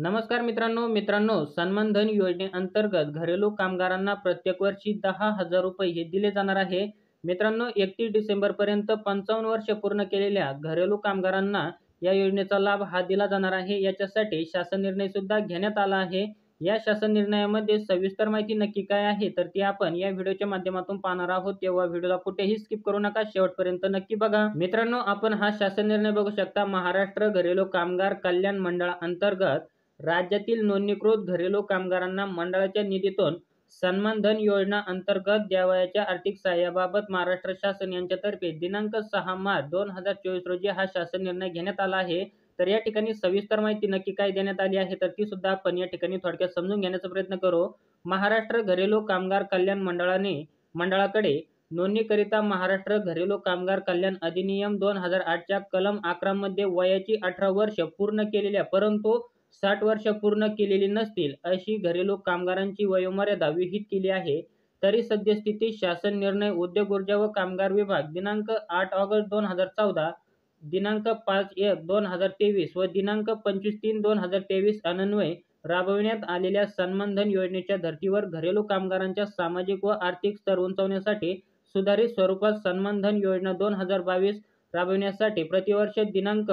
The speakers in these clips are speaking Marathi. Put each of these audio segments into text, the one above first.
नमस्कार मित्रांनो, सन्मान धन योजनेअंतर्गत घरेलू कामगारांना प्रत्येक वर्षी 10,000 रुपये हे दिले जाणार आहे। मित्रांनो, 31 डिसेंबर पर्यंत 55 वर्ष पूर्ण केलेल्या घरेलू कामगारांना या योजनेचा लाभ हा दिला जाणार आहे। याच्यासाठी शासन निर्णय सुद्धा घेण्यात आला आहे। या शासन निर्णयामध्ये सविस्तर माहिती नक्की काय आहे तर ती आपण या व्हिडिओच्या माध्यमातून पाहणार आहोत। तेव्हा व्हिडिओला कुठेही स्किप करू नका, शेवटपर्यंत नक्की बघा। मित्रांनो, आपण हा शासन निर्णय बघू शकता। महाराष्ट्र घरेलू कामगार कल्याण मंडळाअंतर्गत राज्यातील नोंदणीकृत घरेलू कामगारांना मंडळाच्या निधीतून सन्मान धन योजना अंतर्गत द्यावयाच्या आर्थिक सहाय्याबाबत महाराष्ट्र शासन यांच्यातर्फे दिनांक 6 मार्च 2024 रोजी हा शासन निर्णय घेण्यात आला आहे। तर या ठिकाणी सविस्तर माहिती नक्की काय देण्यात आली आहे तर ती सुद्धा आपण या ठिकाणी थोडक्यात समजून घेण्याचा प्रयत्न करू। महाराष्ट्र घरेलू कामगार कल्याण मंडळाकडे नोंदणीकरिता महाराष्ट्र घरेलू कामगार कल्याण अधिनियम 2008 च्या कलम 11 मध्ये वयाची 18 वर्ष पूर्ण केलेल्या परंतु 60 वर्ष पूर्ण केलेली नसतील अशी घरेलू कामगारांची वयोमर्यादा विहित केली आहे। तरी सद्यस्थितीत शासन निर्णय उद्योग ऊर्जा व कामगार विभाग दिनांक 8 ऑगस्ट 2014, दिनांक 5/1/2023 व दिनांक 25/3/2023 अन्वये राबविण्यात आलेल्या सन्मान धन योजनेच्या धर्तीवर घरेलू कामगारांच्या सामाजिक व आर्थिक स्तर उंचावण्यासाठी सुधारित स्वरूपात सन्मान धन योजना 2022 राबविण्यासाठी प्रतिवर्ष दिनांक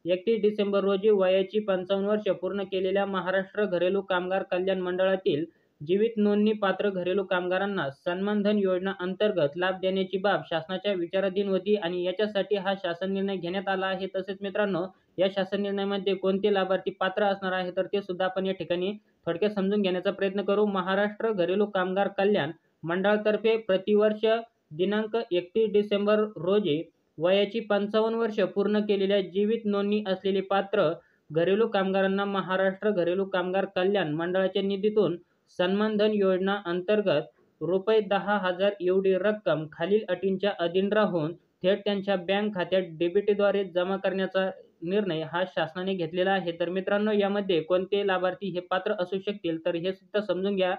31 डिसेंबर रोजी वयाची 55 वर्ष पूर्ण केलेल्या महाराष्ट्र घरेलू कामगार कल्याण मंडळातील जीवित नोंदणी पात्र घरेलू कामगारांना सन्मान धन योजना अंतर्गत लाभ देण्याची बाब शासनाच्या विचाराधीन होती आणि याच्यासाठी हा शासन निर्णय घेण्यात आला आहे। तसेच मित्रांनो, या शासन निर्णयामध्ये कोणते लाभार्थी पात्र असणार आहे तर ते सुद्धा आपण या ठिकाणी थोडक्यात समजून घेण्याचा प्रयत्न करू। महाराष्ट्र घरेलू कामगार कल्याण मंडळातर्फे प्रतिवर्ष दिनांक 31 डिसेंबर रोजी वयाची 55 वर्ष पूर्ण केलेल्या जीवित नोंदणी असलेले पात्र घरेलू कामगारांना महाराष्ट्र घरेलू कामगार कल्याण मंडळाच्या निधीतून सन्मान धन योजना अंतर्गत रुपये 10,000 एवढी रक्कम खालील अटींच्या अधीन राहून थेट त्यांच्या बँक खात्यात डीबीटीद्वारे जमा करण्याचा निर्णय हा शासनाने घेतलेला आहे। तर मित्रांनो, यामध्ये कोणते लाभार्थी हे पात्र असू शकतील तर हे सुद्धा समजून घ्या।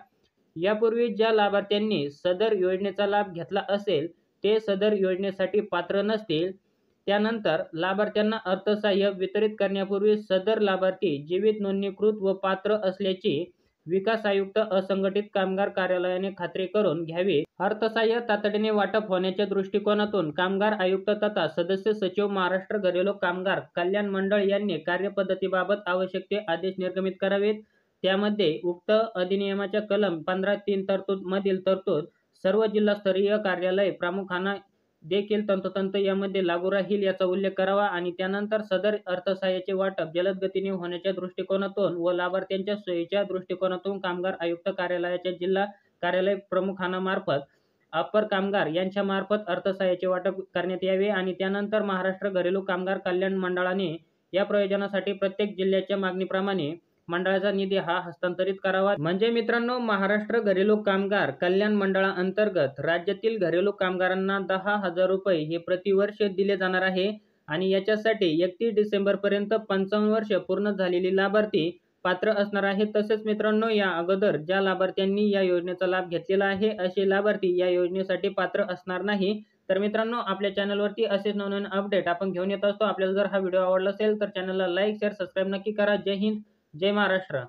यापूर्वी ज्या लाभार्थ्यांनी सदर योजनेचा लाभ घेतला असेल ते सदर योजनेसाठी पात्र नसतील। त्यानंतर लाभार्थ्यांना अर्थसहाय्य वितरित करण्यापूर्वी सदर लाभार्थी जीवित नोंदणीकृत व पात्र असल्याची विकास आयुक्त असंघटित कामगार कार्यालयाने खात्री करून घ्यावी। अर्थसहाय्य तातडीने वाटप होण्याच्या दृष्टिकोनातून कामगार आयुक्त तथा सदस्य सचिव महाराष्ट्र घरेलू कामगार कल्याण मंडळ यांनी कार्यपद्धतीबाबत आवश्यक ते आदेश निर्गमित करावेत। त्यामध्ये उक्त अधिनियमाच्या कलम 15(3) मधील तरतूद सर्व जिल्हास्तरीय कार्यालय प्रमुखांना देखील तंतोतंत यामध्ये लागू राहील याचा उल्लेख करावा आणि त्यानंतर सदर अर्थसहाय्याचे वाटप जलद गतीने होण्याच्या दृष्टिकोनातून व लाभार्थ्यांच्या सोयीच्या दृष्टिकोनातून कामगार आयुक्त कार्यालयाच्या जिल्हा कार्यालय प्रमुखांमार्फत अपर कामगार यांच्या मार्फत अर्थसहाय्याचे वाटप करण्यात यावे आणि त्यानंतर महाराष्ट्र घरेलू कामगार कल्याण मंडळाने या प्रयोजनासाठी प्रत्येक जिल्ह्याच्या मागणीप्रमाणे मंडळाचा निधी हा हस्तांतरित करावा। म्हणजे मित्रांनो, महाराष्ट्र घरेलू कामगार कल्याण मंडळाअंतर्गत राज्यातील घरेलू कामगारांना 10,000 रुपये हे प्रतिवर्ष दिले जाणार आहे आणि याच्यासाठी 31 डिसेंबर पर्यंत 55 वर्ष पूर्ण झालेली लाभार्थी पात्र असणार आहे। तसेच मित्रांनो, या अगोदर ज्या लाभार्थ्यांनी या योजनेचा लाभ घेतलेला आहे असे लाभार्थी या योजनेसाठी पात्र असणार नाही। तर मित्रांनो, आपल्या चॅनलवरती असेच नवनवीन अपडेट आपण घेऊन येत असतो। आपल्याला जर हा व्हिडिओ आवडला असेल तर चॅनलला लाईक, शेअर, सबस्क्राईब नक्की करा। जय हिंद, जय महाराष्ट्र।